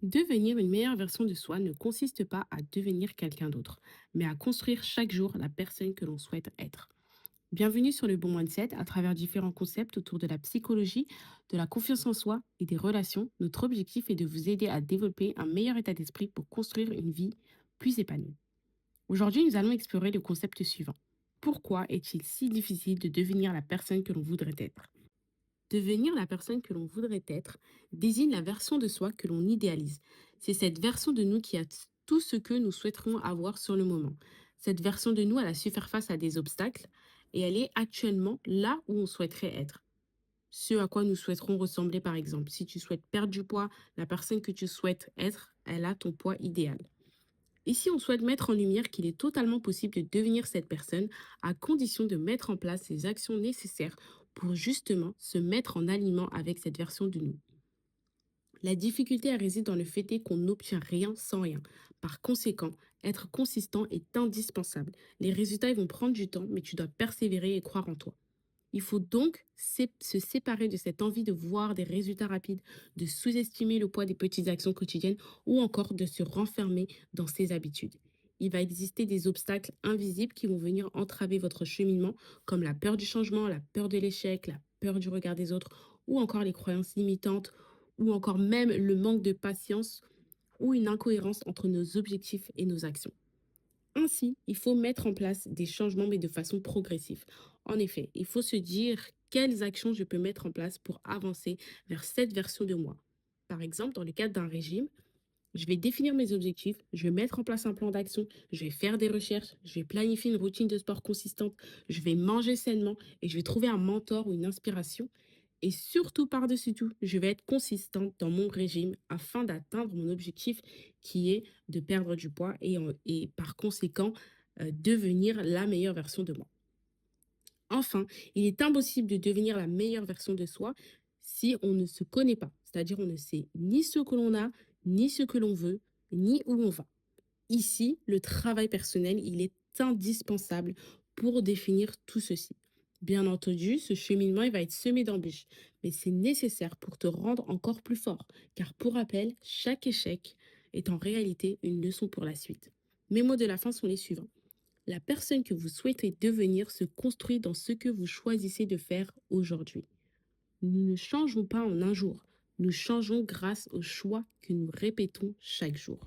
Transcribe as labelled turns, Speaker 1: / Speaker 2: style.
Speaker 1: Devenir une meilleure version de soi ne consiste pas à devenir quelqu'un d'autre, mais à construire chaque jour la personne que l'on souhaite être. Bienvenue sur le Bon Mindset, à travers différents concepts autour de la psychologie, de la confiance en soi et des relations. Notre objectif est de vous aider à développer un meilleur état d'esprit pour construire une vie plus épanouie. Aujourd'hui, nous allons explorer le concept suivant. Pourquoi est-il si difficile de devenir la personne que l'on voudrait être? Devenir la personne que l'on voudrait être désigne la version de soi que l'on idéalise. C'est cette version de nous qui a tout ce que nous souhaiterions avoir sur le moment. Cette version de nous, elle a su faire face à des obstacles et elle est actuellement là où on souhaiterait être. Ce à quoi nous souhaiterons ressembler, par exemple. Si tu souhaites perdre du poids, la personne que tu souhaites être, elle a ton poids idéal. Ici, on souhaite mettre en lumière qu'il est totalement possible de devenir cette personne à condition de mettre en place les actions nécessaires pour justement se mettre en alignement avec cette version de nous. La difficulté elle réside dans le fait est qu'on n'obtient rien sans rien. Par conséquent, être consistant est indispensable. Les résultats ils vont prendre du temps, mais tu dois persévérer et croire en toi. Il faut donc se séparer de cette envie de voir des résultats rapides, de sous-estimer le poids des petites actions quotidiennes ou encore de se renfermer dans ses habitudes. Il va exister des obstacles invisibles qui vont venir entraver votre cheminement, comme la peur du changement, la peur de l'échec, la peur du regard des autres, ou encore les croyances limitantes, ou encore même le manque de patience ou une incohérence entre nos objectifs et nos actions. Ainsi, il faut mettre en place des changements, mais de façon progressive. En effet, il faut se dire quelles actions je peux mettre en place pour avancer vers cette version de moi. Par exemple, dans le cadre d'un régime, je vais définir mes objectifs, je vais mettre en place un plan d'action, je vais faire des recherches, je vais planifier une routine de sport consistante, je vais manger sainement et je vais trouver un mentor ou une inspiration. Et surtout, par-dessus tout, je vais être consistante dans mon régime afin d'atteindre mon objectif qui est de perdre du poids et par conséquent, devenir la meilleure version de moi. Enfin, il est impossible de devenir la meilleure version de soi si on ne se connaît pas. C'est-à-dire, on ne sait ni ce que l'on a, ni ce que l'on veut, ni où on va. Ici, le travail personnel, il est indispensable pour définir tout ceci. Bien entendu, ce cheminement, il va être semé d'embûches, mais c'est nécessaire pour te rendre encore plus fort, car pour rappel, chaque échec est en réalité une leçon pour la suite. Mes mots de la fin sont les suivants. La personne que vous souhaitez devenir se construit dans ce que vous choisissez de faire aujourd'hui. Nous ne changeons pas en un jour, nous changeons grâce aux choix que nous répétons chaque jour.